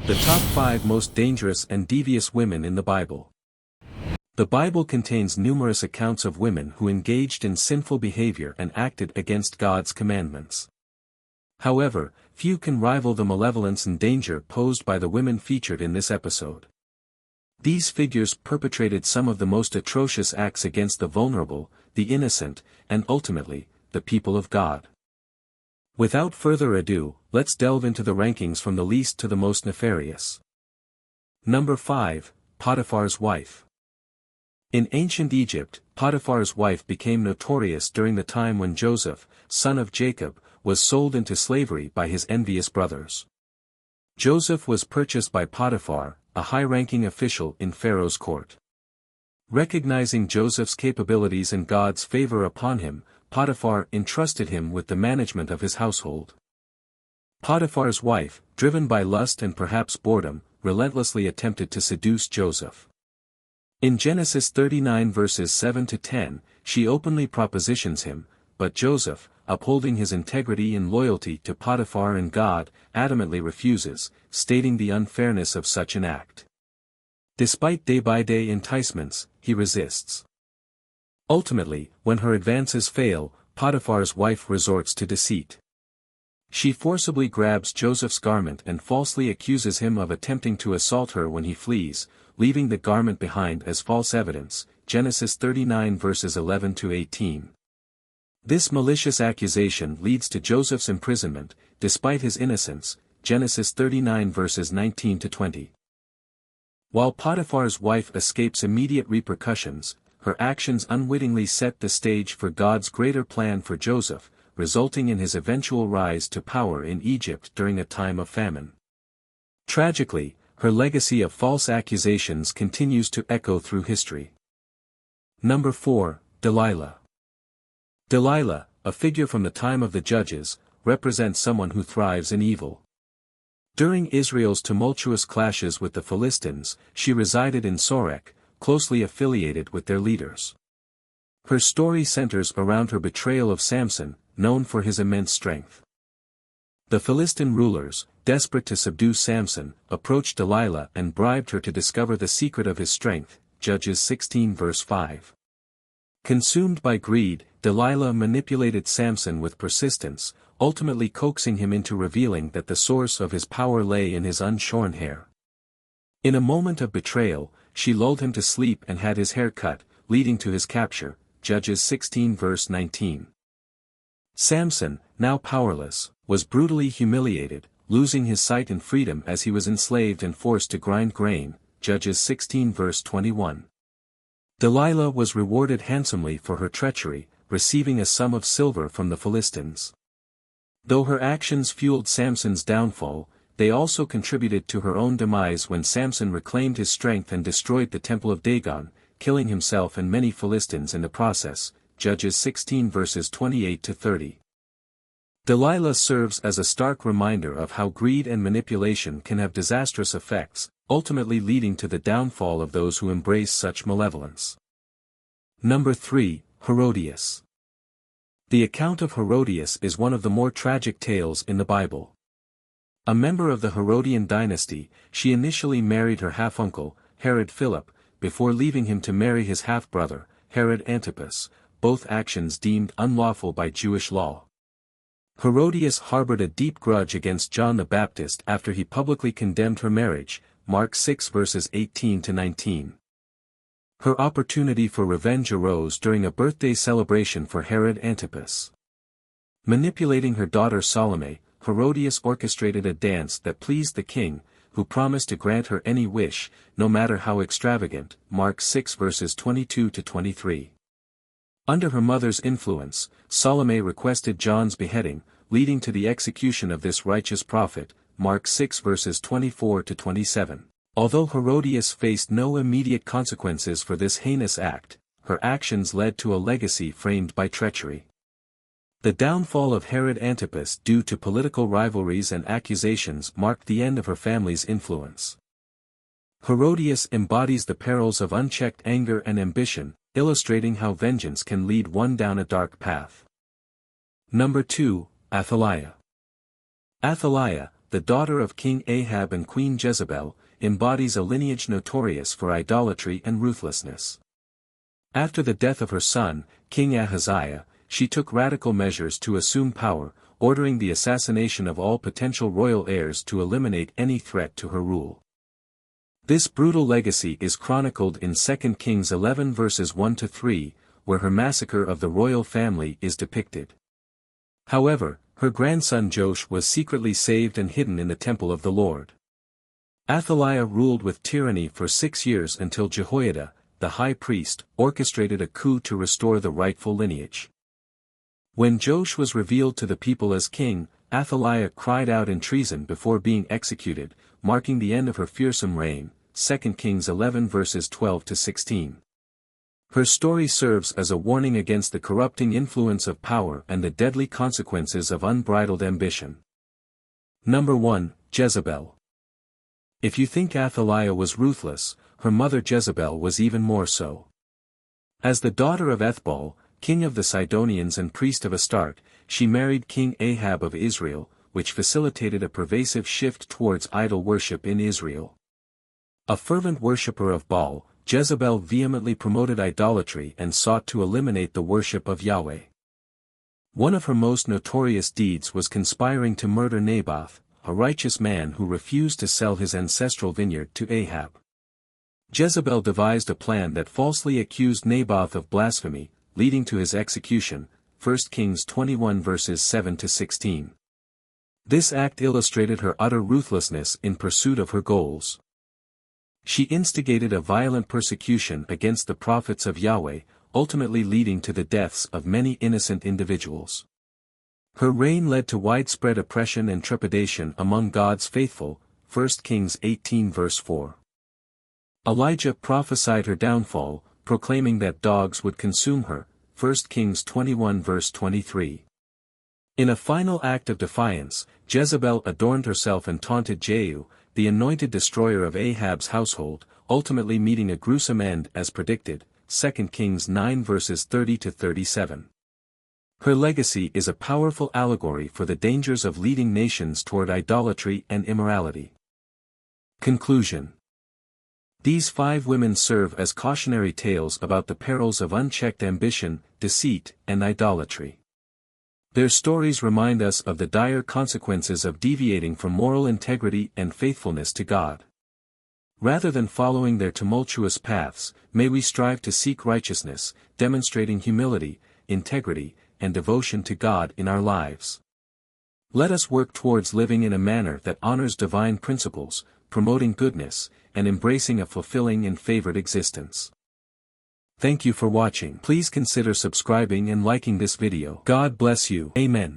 The top 5 most dangerous and devious women in the Bible. The Bible contains numerous accounts of women who engaged in sinful behavior and acted against God's commandments. However, few can rival the malevolence and danger posed by the women featured in this episode. These figures perpetrated some of the most atrocious acts against the vulnerable, the innocent, and ultimately, the people of God. Without further ado, let's delve into the rankings from the least to the most nefarious. Number 5, Potiphar's wife. In ancient Egypt, Potiphar's wife became notorious during the time when Joseph, son of Jacob, was sold into slavery by his envious brothers. Joseph was purchased by Potiphar, a high-ranking official in Pharaoh's court. Recognizing Joseph's capabilities and God's favor upon him, Potiphar entrusted him with the management of his household. Potiphar's wife, driven by lust and perhaps boredom, relentlessly attempted to seduce Joseph. In Genesis 39 verses 7 to 10, she openly propositions him, but Joseph, upholding his integrity and loyalty to Potiphar and God, adamantly refuses, stating the unfairness of such an act. Despite day-by-day enticements, he resists. Ultimately, when her advances fail, Potiphar's wife resorts to deceit. She forcibly grabs Joseph's garment and falsely accuses him of attempting to assault her when he flees, leaving the garment behind as false evidence, Genesis 39 verses 11 to 18. This malicious accusation leads to Joseph's imprisonment, despite his innocence, Genesis 39 verses 19 to 20. While Potiphar's wife escapes immediate repercussions, her actions unwittingly set the stage for God's greater plan for Joseph, resulting in his eventual rise to power in Egypt during a time of famine. Tragically, her legacy of false accusations continues to echo through history. Number 4, Delilah. Delilah, a figure from the time of the Judges, represents someone who thrives in evil. During Israel's tumultuous clashes with the Philistines, she resided in Sorek, closely affiliated with their leaders. Her story centers around her betrayal of Samson, known for his immense strength. The Philistine rulers, desperate to subdue Samson, approached Delilah and bribed her to discover the secret of his strength, Judges 16 verse 5. Consumed by greed, Delilah manipulated Samson with persistence, ultimately coaxing him into revealing that the source of his power lay in his unshorn hair. In a moment of betrayal, she lulled him to sleep and had his hair cut, leading to his capture, Judges 16 verse 19. Samson, now powerless, was brutally humiliated, losing his sight and freedom as he was enslaved and forced to grind grain, Judges 16 verse 21. Delilah was rewarded handsomely for her treachery, receiving a sum of silver from the Philistines. Though her actions fueled Samson's downfall, they also contributed to her own demise when Samson reclaimed his strength and destroyed the temple of Dagon, killing himself and many Philistines in the process, Judges 16 verses 28 to 30. Delilah serves as a stark reminder of how greed and manipulation can have disastrous effects, ultimately leading to the downfall of those who embrace such malevolence. Number 3, Herodias. The account of Herodias is one of the more tragic tales in the Bible. A member of the Herodian dynasty, she initially married her half-uncle, Herod Philip, before leaving him to marry his half-brother, Herod Antipas, both actions deemed unlawful by Jewish law. Herodias harbored a deep grudge against John the Baptist after he publicly condemned her marriage, Mark 6 verses 18 to 19. Her opportunity for revenge arose during a birthday celebration for Herod Antipas. Manipulating her daughter Salome, Herodias orchestrated a dance that pleased the king, who promised to grant her any wish, no matter how extravagant, Mark 6 verses 22 to 23. Under her mother's influence, Salome requested John's beheading, leading to the execution of this righteous prophet, Mark 6 verses 24 to 27. Although Herodias faced no immediate consequences for this heinous act, her actions led to a legacy framed by treachery. The downfall of Herod Antipas due to political rivalries and accusations marked the end of her family's influence. Herodias embodies the perils of unchecked anger and ambition, illustrating how vengeance can lead one down a dark path. Number 2, Athaliah. Athaliah, the daughter of King Ahab and Queen Jezebel, embodies a lineage notorious for idolatry and ruthlessness. After the death of her son, King Ahaziah, she took radical measures to assume power, ordering the assassination of all potential royal heirs to eliminate any threat to her rule. This brutal legacy is chronicled in 2 Kings 11 verses 1-3, where her massacre of the royal family is depicted. However, her grandson Joash was secretly saved and hidden in the temple of the Lord. Athaliah ruled with tyranny for 6 years until Jehoiada, the high priest, orchestrated a coup to restore the rightful lineage. When Joash was revealed to the people as king, Athaliah cried out in treason before being executed, marking the end of her fearsome reign. 2 Kings 11 verses 12-16. Her story serves as a warning against the corrupting influence of power and the deadly consequences of unbridled ambition. Number 1, Jezebel. If you think Athaliah was ruthless, her mother Jezebel was even more so. As the daughter of Ethbaal, king of the Sidonians and priest of Astarte, she married King Ahab of Israel, which facilitated a pervasive shift towards idol worship in Israel. A fervent worshipper of Baal, Jezebel vehemently promoted idolatry and sought to eliminate the worship of Yahweh. One of her most notorious deeds was conspiring to murder Naboth, a righteous man who refused to sell his ancestral vineyard to Ahab. Jezebel devised a plan that falsely accused Naboth of blasphemy, leading to his execution, 1 Kings 21 verses 7-16. This act illustrated her utter ruthlessness in pursuit of her goals. She instigated a violent persecution against the prophets of Yahweh, ultimately leading to the deaths of many innocent individuals. Her reign led to widespread oppression and trepidation among God's faithful, 1 Kings 18 verse 4. Elijah prophesied her downfall, proclaiming that dogs would consume her, 1 Kings 21 verse 23. In a final act of defiance, Jezebel adorned herself and taunted Jehu, the anointed destroyer of Ahab's household, ultimately meeting a gruesome end as predicted, 2 Kings 9 verses 30-37. Her legacy is a powerful allegory for the dangers of leading nations toward idolatry and immorality. Conclusion. These 5 women serve as cautionary tales about the perils of unchecked ambition, deceit, and idolatry. Their stories remind us of the dire consequences of deviating from moral integrity and faithfulness to God. Rather than following their tumultuous paths, may we strive to seek righteousness, demonstrating humility, integrity, and devotion to God in our lives. Let us work towards living in a manner that honors divine principles, promoting goodness, and embracing a fulfilling and favored existence. Thank you for watching. Please consider subscribing and liking this video. God bless you. Amen.